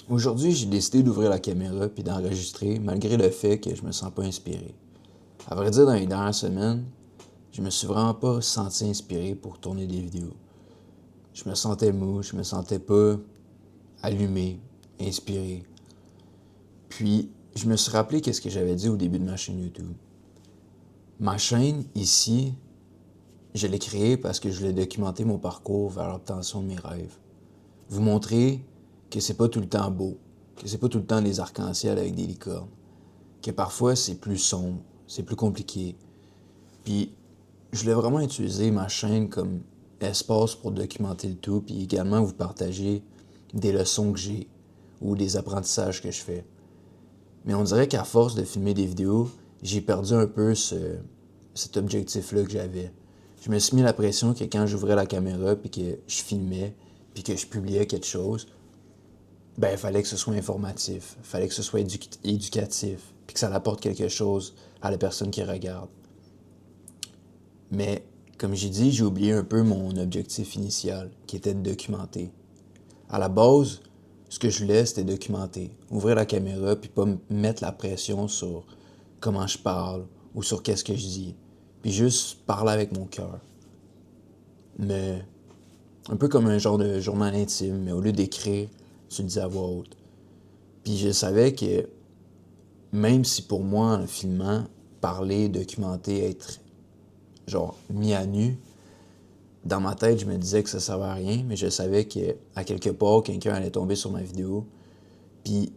Aujourd'hui, j'ai décidé d'ouvrir la caméra puis d'enregistrer malgré le fait que je me sens pas inspiré. À vrai dire, dans les dernières semaines, je me suis vraiment pas senti inspiré pour tourner des vidéos. Je me sentais mou, je me sentais pas allumé, inspiré. Puis, je me suis rappelé qu'est-ce que j'avais dit au début de ma chaîne YouTube. Ma chaîne, ici, je l'ai créée parce que je voulais documenter mon parcours vers l'obtention de mes rêves. Vous montrer que c'est pas tout le temps beau, que c'est pas tout le temps des arcs-en-ciel avec des licornes, que parfois c'est plus sombre, c'est plus compliqué. Puis je voulais vraiment utiliser ma chaîne comme espace pour documenter le tout, puis également vous partager des leçons que j'ai ou des apprentissages que je fais. Mais on dirait qu'à force de filmer des vidéos, j'ai perdu un peu cet objectif-là que j'avais. Je me suis mis la pression que quand j'ouvrais la caméra, puis que je filmais, puis que je publiais quelque chose, ben, il fallait que ce soit informatif, il fallait que ce soit éducatif, puis que ça apporte quelque chose à la personne qui regarde. Mais, comme j'ai dit, j'ai oublié un peu mon objectif initial, qui était de documenter. À la base, ce que je voulais, c'était documenter, ouvrir la caméra, puis pas mettre la pression sur comment je parle ou sur qu'est-ce que je dis, puis juste parler avec mon cœur. Mais, un peu comme un genre de journal intime, mais au lieu d'écrire, tu le dis à voix haute. Puis je savais que même si pour moi, en filmant, parler, documenter, être genre mis à nu, dans ma tête, je me disais que ça servait à rien, mais je savais qu'à quelque part, quelqu'un allait tomber sur ma vidéo, puis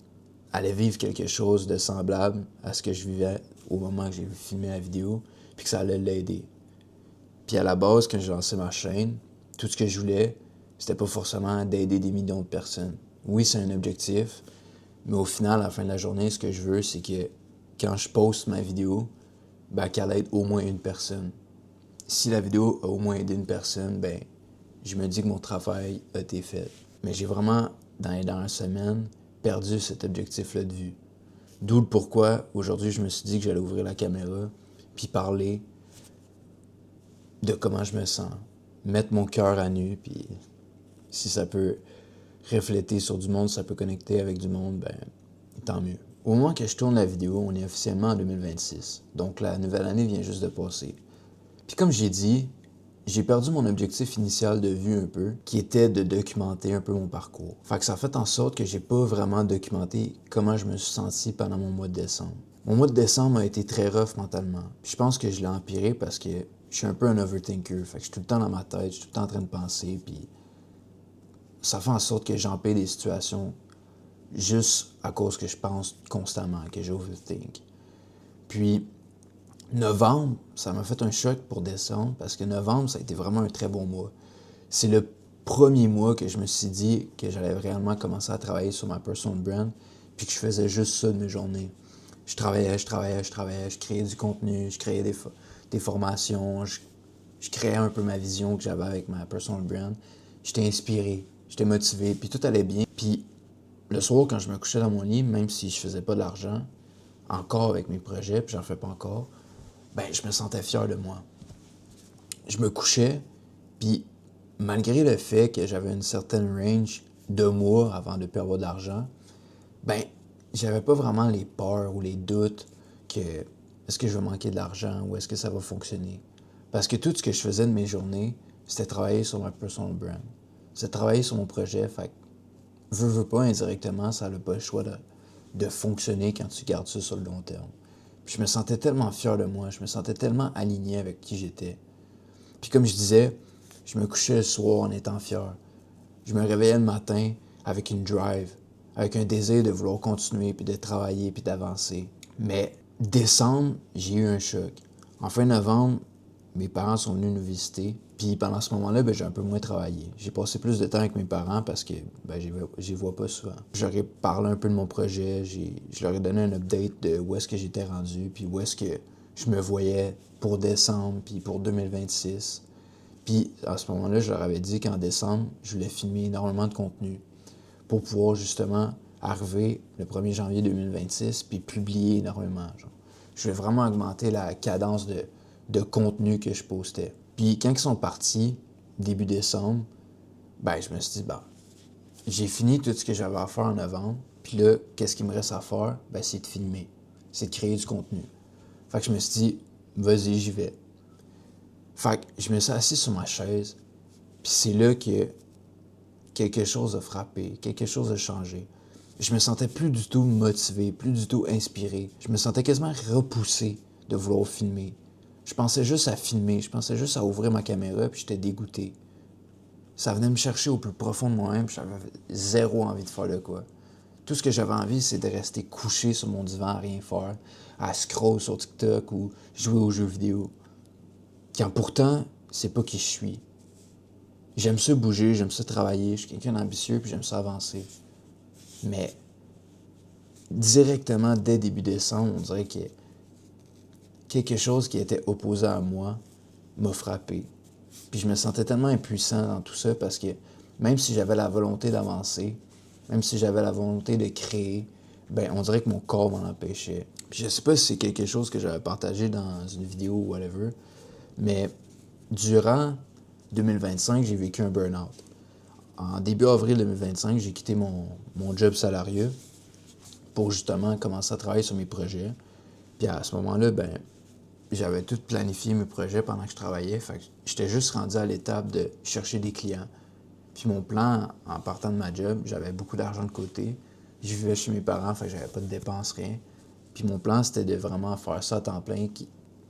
allait vivre quelque chose de semblable à ce que je vivais au moment que j'ai filmé la vidéo, puis que ça allait l'aider. Puis à la base, quand j'ai lancé ma chaîne, tout ce que je voulais, c'était pas forcément d'aider des millions de personnes. Oui, c'est un objectif, mais au final, à la fin de la journée, ce que je veux, c'est que quand je poste ma vidéo, ben, qu'elle aide au moins une personne. Si la vidéo a au moins aidé une personne, ben, je me dis que mon travail a été fait. Mais j'ai vraiment, dans les dernières semaines, perdu cet objectif-là de vue. D'où le pourquoi, aujourd'hui, je me suis dit que j'allais ouvrir la caméra, puis parler de comment je me sens. Mettre mon cœur à nu, puis si ça peut refléter sur du monde, si ça peut connecter avec du monde, ben, tant mieux. Au moment que je tourne la vidéo, on est officiellement en 2026. Donc la nouvelle année vient juste de passer. Puis comme j'ai dit, j'ai perdu mon objectif initial de vue un peu, qui était de documenter un peu mon parcours. Fait que ça a fait en sorte que j'ai pas vraiment documenté comment je me suis senti pendant mon mois de décembre. Mon mois de décembre a été très rough mentalement. Puis je pense que je l'ai empiré parce que je suis un peu un overthinker. Fait que je suis tout le temps dans ma tête, je suis tout le temps en train de penser, puis ça fait en sorte que j'empire des situations juste à cause que je pense constamment, que j'overthink. Puis novembre, ça m'a fait un choc pour décembre parce que novembre, ça a été vraiment un très bon mois. C'est le premier mois que je me suis dit que j'allais réellement commencer à travailler sur ma personal brand puis que je faisais juste ça de mes journées. Je travaillais, je créais du contenu, je créais des formations, je créais un peu ma vision que j'avais avec ma personal brand. J'étais inspiré, j'étais motivé, puis tout allait bien. Puis le soir, quand je me couchais dans mon lit, même si je faisais pas de l'argent, encore avec mes projets, puis j'en fais pas encore, ben je me sentais fier de moi. Je me couchais, puis malgré le fait que j'avais une certaine range de mois avant de perdre de l'argent, ben j'avais pas vraiment les peurs ou les doutes que est-ce que je vais manquer de l'argent ou est-ce que ça va fonctionner. Parce que tout ce que je faisais de mes journées, c'était travailler sur ma personal brand. C'était travailler sur mon projet, fait que veux pas indirectement, ça n'a pas le choix de fonctionner quand tu gardes ça sur le long terme. Puis je me sentais tellement fier de moi, je me sentais tellement aligné avec qui j'étais. Puis comme je disais, je me couchais le soir en étant fier. Je me réveillais le matin avec une drive, avec un désir de vouloir continuer, puis de travailler, puis d'avancer. Mais décembre, j'ai eu un choc. En fin novembre, mes parents sont venus nous visiter, puis pendant ce moment-là, ben, j'ai un peu moins travaillé. J'ai passé plus de temps avec mes parents parce que ben, je les vois pas souvent. Je leur ai parlé un peu de mon projet, je leur ai donné un update de où est-ce que j'étais rendu, puis où est-ce que je me voyais pour décembre, puis pour 2026. Puis à ce moment-là, je leur avais dit qu'en décembre, je voulais filmer énormément de contenu pour pouvoir justement arriver le 1er janvier 2026 puis publier énormément. Genre. Je voulais vraiment augmenter la cadence de contenu que je postais. Puis quand ils sont partis, début décembre, ben je me suis dit, bah, j'ai fini tout ce que j'avais à faire en novembre. Puis là, qu'est-ce qu'il me reste à faire? Ben, c'est de filmer. C'est de créer du contenu. Fait que je me suis dit, vas-y, j'y vais. Fait que je me suis assis sur ma chaise. Puis c'est là que quelque chose a frappé, quelque chose a changé. Je me sentais plus du tout motivé, plus du tout inspiré. Je me sentais quasiment repoussé de vouloir filmer. Je pensais juste à filmer, je pensais juste à ouvrir ma caméra, puis j'étais dégoûté. Ça venait me chercher au plus profond de moi-même, puis j'avais zéro envie de faire de quoi. Tout ce que j'avais envie, c'est de rester couché sur mon divan à rien faire, à scroll sur TikTok ou jouer aux jeux vidéo. Quand pourtant, c'est pas qui je suis. J'aime ça bouger, j'aime ça travailler, je suis quelqu'un d'ambitieux, puis j'aime ça avancer. Mais directement, dès début décembre, on dirait que quelque chose qui était opposé à moi m'a frappé. Puis je me sentais tellement impuissant dans tout ça parce que même si j'avais la volonté d'avancer, même si j'avais la volonté de créer, ben on dirait que mon corps m'en empêchait. Puis je sais pas si c'est quelque chose que j'avais partagé dans une vidéo ou whatever, mais durant 2025, j'ai vécu un burn-out. En début avril 2025, j'ai quitté mon job salarié pour justement commencer à travailler sur mes projets. Puis à ce moment-là, ben j'avais tout planifié mes projets pendant que je travaillais. Fait que j'étais juste rendu à l'étape de chercher des clients. Puis mon plan, en partant de ma job, j'avais beaucoup d'argent de côté. Je vivais chez mes parents, fait que j'avais pas de dépenses, rien. Puis mon plan, c'était de vraiment faire ça à temps plein,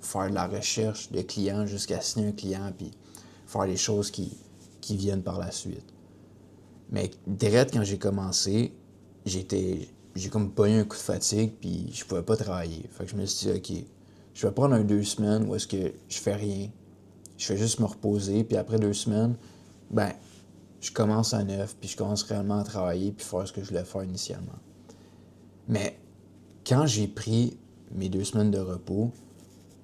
faire de la recherche de clients jusqu'à signer un client, puis faire les choses qui viennent par la suite. Mais direct quand j'ai commencé, j'ai comme pogné un coup de fatigue, puis je pouvais pas travailler. Fait que je me suis dit, OK, je vais prendre 2 semaines où est-ce que je fais rien. Je fais juste me reposer, puis après 2 semaines, ben, je commence à neuf, puis je commence réellement à travailler, puis faire ce que je voulais faire initialement. Mais quand j'ai pris mes 2 semaines de repos,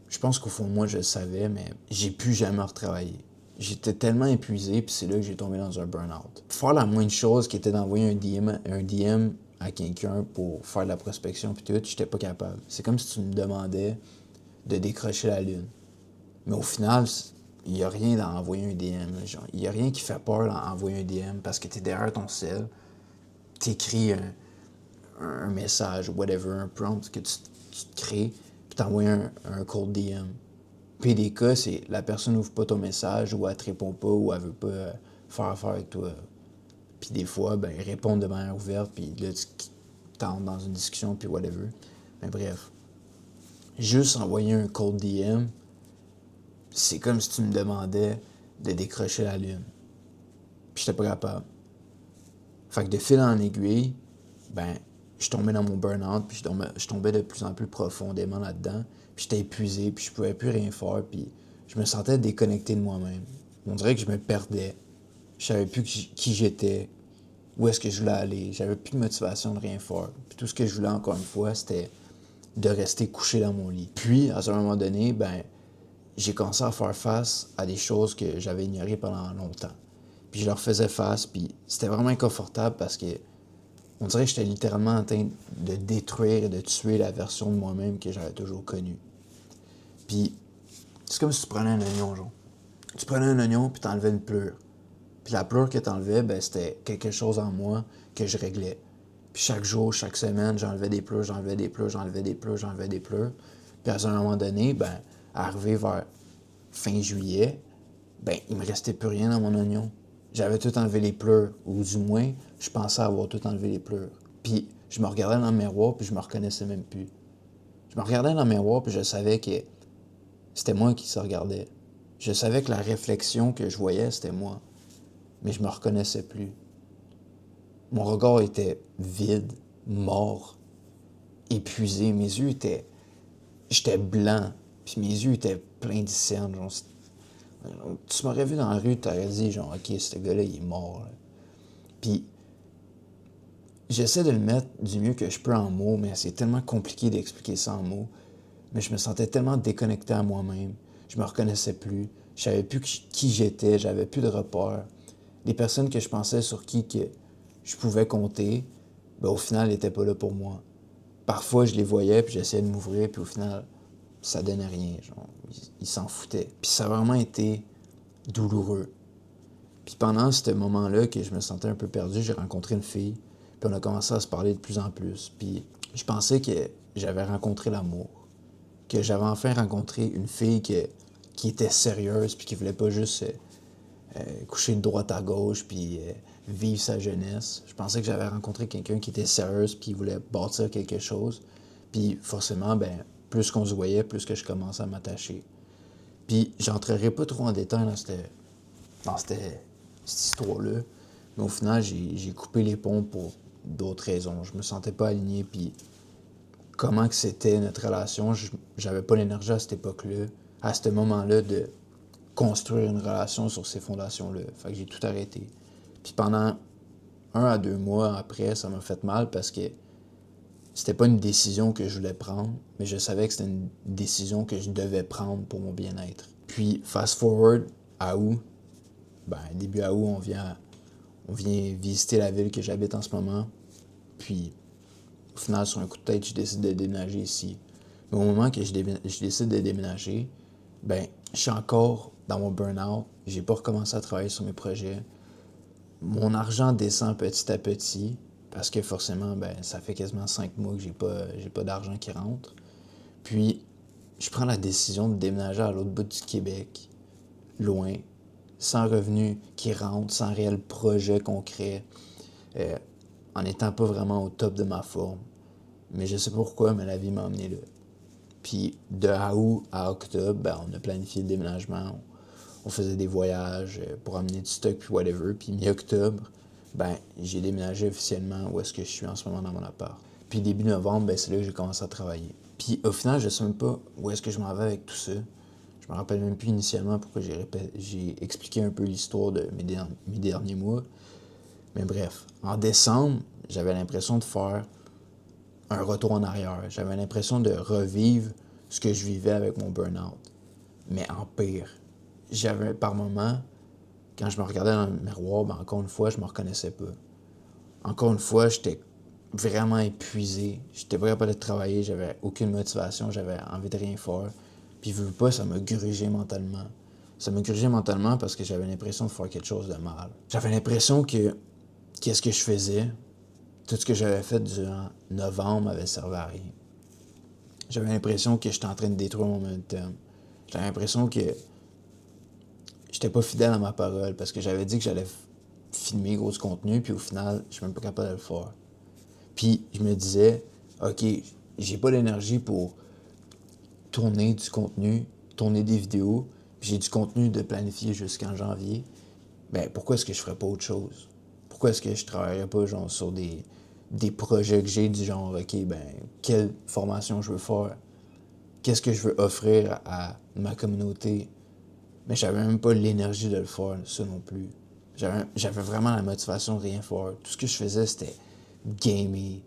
je pense qu'au fond de moi, je le savais, mais j'ai plus jamais retravaillé. J'étais tellement épuisé, puis c'est là que j'ai tombé dans un burn-out. Faire la moindre chose qui était d'envoyer un DM à quelqu'un pour faire de la prospection, puis tout, j'étais pas capable. C'est comme si tu me demandais de décrocher la lune. Mais au final, il n'y a rien dans envoyer un DM. Il n'y a rien qui fait peur dans envoyer un DM parce que tu es derrière ton cell, tu écris un message, whatever, un prompt que tu te crées, puis tu envoies un cold DM. Puis des cas, c'est la personne n'ouvre pas ton message ou elle te répond pas ou elle veut pas faire affaire avec toi. Puis des fois, ben, ils répondent de manière ouverte, puis là, tu t'entres dans une discussion, puis whatever. Mais bref, juste envoyer un cold DM, c'est comme si tu me demandais de décrocher la lune. Puis j'étais pas capable. Fait que de fil en aiguille, ben, je tombais dans mon burn-out, puis je tombais de plus en plus profondément là-dedans. Puis j'étais épuisé, puis je pouvais plus rien faire, puis je me sentais déconnecté de moi-même. On dirait que je me perdais. Je savais plus qui j'étais, où est-ce que je voulais aller. J'avais plus de motivation de rien faire. Puis tout ce que je voulais, encore une fois, c'était de rester couché dans mon lit. Puis, à un moment donné, ben, j'ai commencé à faire face à des choses que j'avais ignorées pendant longtemps. Puis je leur faisais face, puis c'était vraiment inconfortable parce que on dirait que j'étais littéralement en train de détruire et de tuer la version de moi-même que j'avais toujours connue. Puis c'est comme si tu prenais un oignon, genre. Tu prenais un oignon, puis t'enlevais une pleure. Puis la pleure que t'enlevais, ben c'était quelque chose en moi que je réglais. Puis chaque jour, chaque semaine, j'enlevais des pleurs, j'enlevais des pleurs, j'enlevais des pleurs, j'enlevais des pleurs. Puis à un moment donné, ben, arrivé vers fin juillet, ben, il me restait plus rien dans mon oignon. J'avais tout enlevé les pleurs, ou du moins, je pensais avoir tout enlevé les pleurs. Puis je me regardais dans le miroir, puis je me reconnaissais même plus. Je me regardais dans le miroir, puis je savais que c'était moi qui se regardais. Je savais que la réflexion que je voyais, c'était moi. Mais je me reconnaissais plus. Mon regard était vide, mort, épuisé. Mes yeux étaient... J'étais blanc, puis mes yeux étaient pleins de cernes. Genre, tu m'aurais vu dans la rue, tu aurais dit, genre, OK, ce gars-là, il est mort. Là. Puis, j'essaie de le mettre du mieux que je peux en mots, mais c'est tellement compliqué d'expliquer ça en mots. Mais je me sentais tellement déconnecté à moi-même. Je me reconnaissais plus. Je savais plus qui j'étais. J'avais plus de repères. Les personnes que je pensais sur qui que je pouvais compter, ben, au final, n'étaient pas là pour moi. Parfois, je les voyais, puis j'essayais de m'ouvrir, puis au final, ça donnait rien. Genre, ils s'en foutaient. Puis ça a vraiment été douloureux. Puis pendant ce moment-là que je me sentais un peu perdu, j'ai rencontré une fille, puis on a commencé à se parler de plus en plus. Puis je pensais que j'avais rencontré l'amour, que j'avais enfin rencontré une fille qui était sérieuse, puis qui voulait pas juste coucher de droite à gauche, puis vivre sa jeunesse. Je pensais que j'avais rencontré quelqu'un qui était sérieuse, puis qui voulait bâtir quelque chose. Puis forcément, ben, plus qu'on se voyait, plus que je commençais à m'attacher. Puis j'entrerai pas trop en détail dans cette histoire-là, mais au final, j'ai coupé les ponts pour d'autres raisons. Je me sentais pas aligné, puis comment que c'était notre relation, j'avais pas l'énergie à cette époque-là, à ce moment-là, de construire une relation sur ces fondations-là. Fait que j'ai tout arrêté. Puis pendant 1 à 2 mois après, ça m'a fait mal parce que c'était pas une décision que je voulais prendre, mais je savais que c'était une décision que je devais prendre pour mon bien-être. Puis, fast forward à août, ben, début août, on vient visiter la ville que j'habite en ce moment. Puis, au final, sur un coup de tête, je décide de déménager ici. Mais au moment que je décide de déménager, ben, je suis encore dans mon burn-out. J'ai pas recommencé à travailler sur mes projets. Mon argent descend petit à petit parce que forcément, ben, ça fait quasiment 5 mois que j'ai pas d'argent qui rentre. Puis, je prends la décision de déménager à l'autre bout du Québec, loin, sans revenus qui rentrent, sans réel projet concret, euh, en n'étant pas vraiment au top de ma forme. Mais je sais pas pourquoi, mais la vie m'a emmené là. Puis de août à octobre, ben, on a planifié le déménagement. On faisait des voyages pour amener du stock puis whatever. Puis mi-octobre, ben, j'ai déménagé officiellement où est-ce que je suis en ce moment dans mon appart. Puis début novembre, ben, c'est là que j'ai commencé à travailler. Puis au final, je sais même pas où est-ce que je m'en vais avec tout ça. Je me rappelle même plus initialement pourquoi j'ai expliqué un peu l'histoire de mes derniers mois. Mais bref, en décembre, j'avais l'impression de faire un retour en arrière. J'avais l'impression de revivre ce que je vivais avec mon burn-out. Mais en pire. J'avais par moments, quand je me regardais dans le miroir, ben encore une fois, je me reconnaissais pas. Encore une fois, j'étais vraiment épuisé. J'étais pas capable de travailler, j'avais aucune motivation, j'avais envie de rien faire. Puis, veux pas, ça m'a grugé mentalement. Ça m'a grugé mentalement parce que j'avais l'impression de faire quelque chose de mal. J'avais l'impression que qu'est-ce que je faisais, tout ce que j'avais fait durant novembre m'avait servi à rien. J'avais l'impression que j'étais en train de détruire mon momentum. J'avais l'impression que j'étais pas fidèle à ma parole parce que j'avais dit que j'allais filmer gros du contenu, puis au final, je suis même pas capable de le faire. Puis je me disais, OK, j'ai pas l'énergie pour tourner du contenu, tourner des vidéos, puis j'ai du contenu de planifier jusqu'en janvier. Ben pourquoi est-ce que je ferais pas autre chose? Pourquoi est-ce que je travaillerais pas genre sur des projets que j'ai du genre, OK, ben quelle formation je veux faire? Qu'est-ce que je veux offrir à ma communauté? Mais j'avais même pas l'énergie de le faire, ça non plus. J'avais vraiment la motivation de rien faire. Tout ce que je faisais, c'était gamer,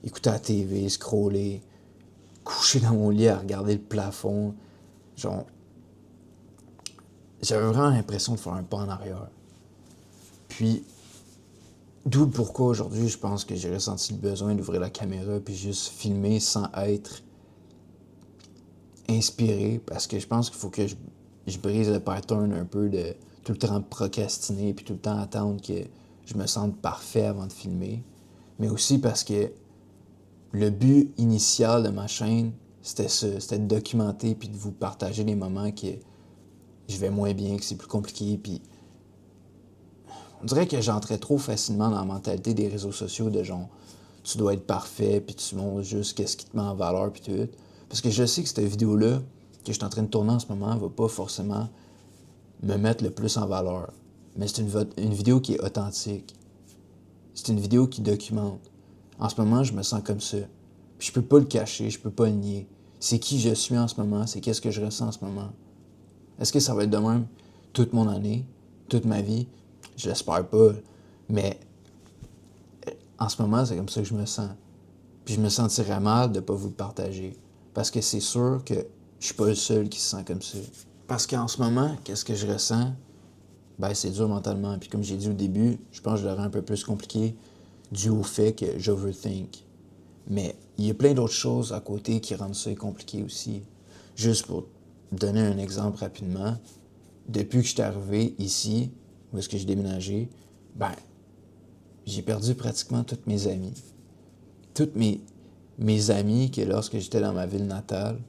écouter la TV, scroller, coucher dans mon lit à regarder le plafond. Genre, j'avais vraiment l'impression de faire un pas en arrière. Puis, d'où pourquoi aujourd'hui, je pense que j'ai ressenti le besoin d'ouvrir la caméra puis juste filmer sans être inspiré, parce que je pense qu'il faut que je brise le pattern un peu de tout le temps procrastiner puis tout le temps attendre que je me sente parfait avant de filmer. Mais aussi parce que le but initial de ma chaîne, c'était ça, c'était de documenter puis de vous partager les moments que je vais moins bien, que c'est plus compliqué. Puis on dirait que j'entrais trop facilement dans la mentalité des réseaux sociaux de genre, tu dois être parfait puis tu montres juste qu'est-ce qui te met en valeur puis tout. Parce que je sais que cette vidéo-là que je suis en train de tourner en ce moment va pas forcément me mettre le plus en valeur. Mais c'est une vidéo qui est authentique. C'est une vidéo qui documente. En ce moment, je me sens comme ça. Puis je peux pas le cacher, je peux pas le nier. C'est qui je suis en ce moment, c'est qu'est-ce que je ressens en ce moment. Est-ce que ça va être de même toute mon année, toute ma vie? Je l'espère pas. Mais en ce moment, c'est comme ça que je me sens. Puis je me sentirais mal de pas vous le partager. Parce que c'est sûr que je suis pas le seul qui se sent comme ça. Parce qu'en ce moment, qu'est-ce que je ressens? Ben, c'est dur mentalement. Puis comme j'ai dit au début, je pense que je l'aurais un peu plus compliqué dû au fait que j'overthink. Mais il y a plein d'autres choses à côté qui rendent ça compliqué aussi. Juste pour donner un exemple rapidement, depuis que je suis arrivé ici, où est-ce que j'ai déménagé, ben, j'ai perdu pratiquement tous mes amis. Toutes mes amis que lorsque j'étais dans ma ville natale,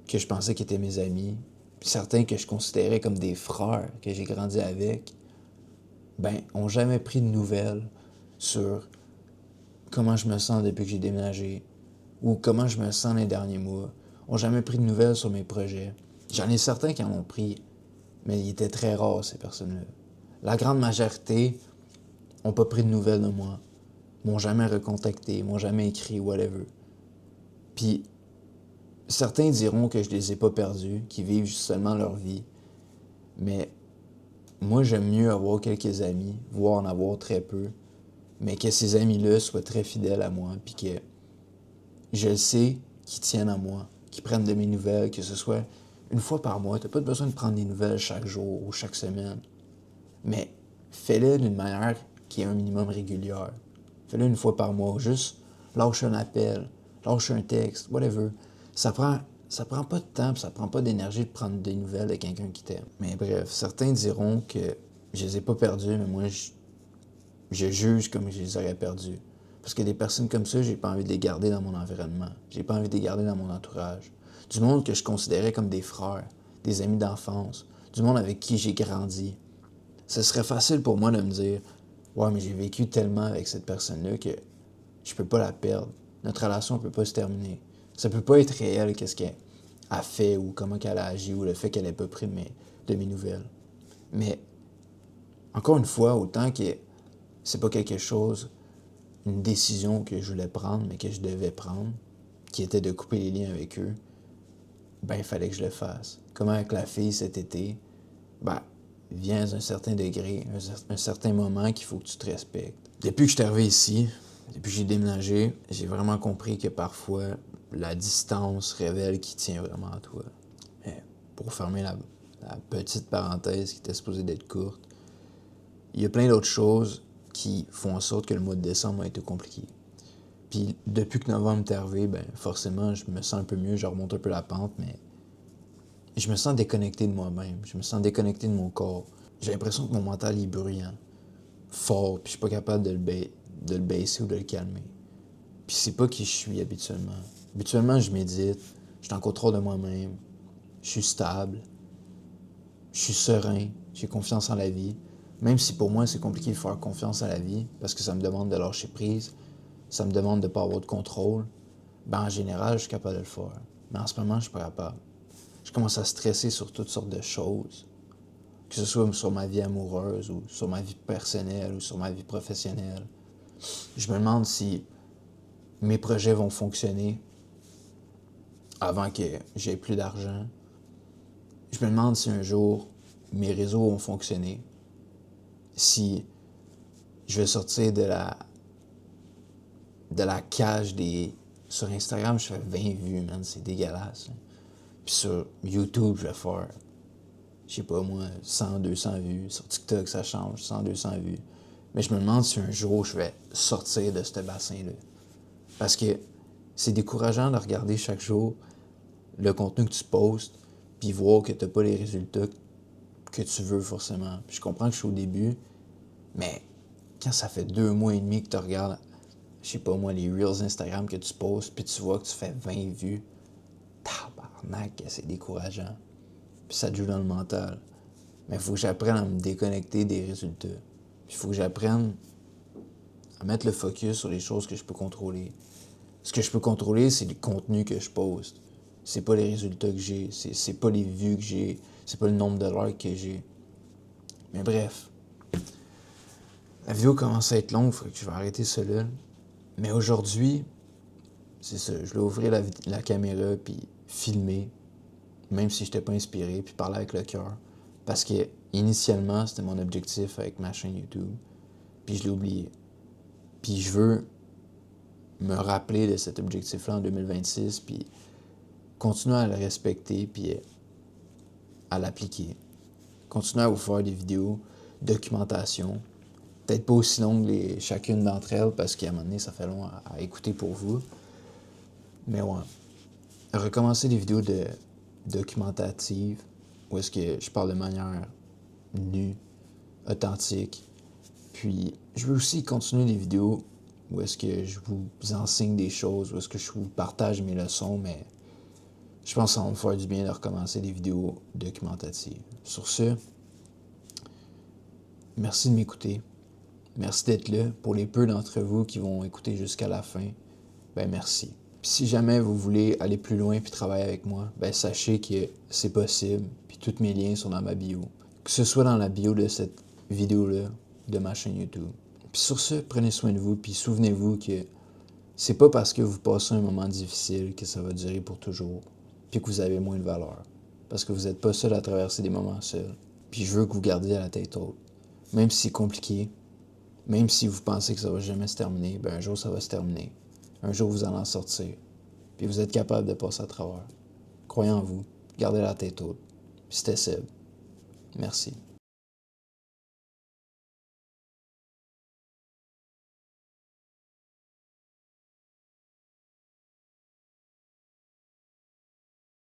que je pensais qu'ils étaient mes amis, puis certains que je considérais comme des frères que j'ai grandi avec, ben, ont jamais pris de nouvelles sur comment je me sens depuis que j'ai déménagé ou comment je me sens les derniers mois. Ont jamais pris de nouvelles sur mes projets. J'en ai certains qui en ont pris, mais ils étaient très rares, ces personnes-là. La grande majorité n'ont pas pris de nouvelles de moi, m'ont jamais recontacté, m'ont jamais écrit, whatever. Puis, certains diront que je les ai pas perdus, qu'ils vivent seulement leur vie, mais moi, j'aime mieux avoir quelques amis, voire en avoir très peu, mais que ces amis-là soient très fidèles à moi, puis que je sais qu'ils tiennent à moi, qu'ils prennent de mes nouvelles, que ce soit une fois par mois. T'as pas besoin de prendre des nouvelles chaque jour ou chaque semaine, mais fais-le d'une manière qui est un minimum régulière. Fais-le une fois par mois, juste lâche un appel, lâche un texte, whatever. Ça prend pas de temps, ça prend pas d'énergie de prendre des nouvelles de quelqu'un qui t'aime. Mais bref, certains diront que je les ai pas perdus, mais moi, je juge comme je les aurais perdus. Parce que des personnes comme ça, j'ai pas envie de les garder dans mon environnement. J'ai pas envie de les garder dans mon entourage. Du monde que je considérais comme des frères, des amis d'enfance, du monde avec qui j'ai grandi. Ce serait facile pour moi de me dire « Ouais, mais j'ai vécu tellement avec cette personne-là que je peux pas la perdre. Notre relation peut pas se terminer. Ça peut pas être réel qu'est-ce qu'elle a fait ou comment qu'elle a agi ou le fait qu'elle ait pas pris de mes nouvelles. » Mais encore une fois, autant que c'est pas quelque chose, une décision que je voulais prendre, mais que je devais prendre, qui était de couper les liens avec eux, ben, il fallait que je le fasse. Comme avec la fille cet été, ben, vient à un certain degré, un certain moment qu'il faut que tu te respectes. Depuis que je suis arrivé ici, depuis que j'ai déménagé, j'ai vraiment compris que parfois, la distance révèle qui tient vraiment à toi. Mais pour fermer la petite parenthèse qui était supposée d'être courte, il y a plein d'autres choses qui font en sorte que le mois de décembre a été compliqué. Puis depuis que novembre est arrivé, ben forcément, je me sens un peu mieux, je remonte un peu la pente, mais je me sens déconnecté de moi-même, je me sens déconnecté de mon corps. J'ai l'impression que mon mental est bruyant, fort, puis je suis pas capable de le baisser ou de le calmer. Puis c'est pas qui je suis habituellement. Habituellement, je médite, je suis en contrôle de moi-même, je suis stable, je suis serein, j'ai confiance en la vie. Même si pour moi, c'est compliqué de faire confiance à la vie, parce que ça me demande de lâcher prise, ça me demande de ne pas avoir de contrôle, ben en général, je suis capable de le faire. Mais en ce moment, je suis pas capable. Je commence à stresser sur toutes sortes de choses, que ce soit sur ma vie amoureuse ou sur ma vie personnelle ou sur ma vie professionnelle. Je me demande si mes projets vont fonctionner avant que j'aie plus d'argent. Je me demande si un jour mes réseaux vont fonctionner, si je vais sortir de la cage des... Sur Instagram, je fais 20 vues, man, c'est dégueulasse. Hein. Puis sur YouTube, je vais faire, je sais pas moi, 100, 200 vues. Sur TikTok, ça change, 100, 200 vues. Mais je me demande si un jour, je vais sortir de ce bassin-là. Parce que c'est décourageant de regarder chaque jour le contenu que tu postes, puis voir que t'as pas les résultats que tu veux forcément. Puis je comprends que je suis au début, mais quand ça fait 2 mois et demi que tu regardes, je sais pas moi, les Reels Instagram que tu postes, puis tu vois que tu fais 20 vues, tabarnak, c'est décourageant. Puis ça te joue dans le mental. Mais il faut que j'apprenne à me déconnecter des résultats. Puis il faut que j'apprenne à mettre le focus sur les choses que je peux contrôler. Ce que je peux contrôler, c'est le contenu que je poste. C'est pas les résultats que j'ai, c'est pas les vues que j'ai, c'est pas le nombre de likes que j'ai. Mais bref, la vidéo commence à être longue, faut que je vais arrêter cela. Mais aujourd'hui, c'est ça, je voulais ouvrir la caméra puis filmer, même si je n'étais pas inspiré, puis parler avec le cœur. Parce que initialement, c'était mon objectif avec ma chaîne YouTube, puis je l'ai oublié. Puis je veux me rappeler de cet objectif-là en 2026, puis continuer à le respecter, puis à l'appliquer. Continuer à vous faire des vidéos, documentation, peut-être pas aussi longues chacune d'entre elles, parce qu'à un moment donné, ça fait long à écouter pour vous. Mais ouais, recommencer des vidéos documentatives, où est-ce que je parle de manière nue, authentique. Puis, je veux aussi continuer des vidéos où est-ce que je vous enseigne des choses, où est-ce que je vous partage mes leçons, mais je pense que ça va me faire du bien de recommencer des vidéos documentatives. Sur ce, merci de m'écouter. Merci d'être là. Pour les peu d'entre vous qui vont écouter jusqu'à la fin, ben merci. Puis si jamais vous voulez aller plus loin puis travailler avec moi, ben sachez que c'est possible. Puis tous mes liens sont dans ma bio. Que ce soit dans la bio de cette vidéo-là, de ma chaîne YouTube. Puis sur ce, prenez soin de vous, puis souvenez-vous que c'est pas parce que vous passez un moment difficile que ça va durer pour toujours, puis que vous avez moins de valeur. Parce que vous n'êtes pas seul à traverser des moments seuls. Puis je veux que vous gardiez la tête haute. Même si c'est compliqué, même si vous pensez que ça va jamais se terminer, ben un jour ça va se terminer. Un jour vous allez en sortir. Puis vous êtes capable de passer à travers. Croyez en vous, gardez la tête haute. Puis c'était Seb. Merci.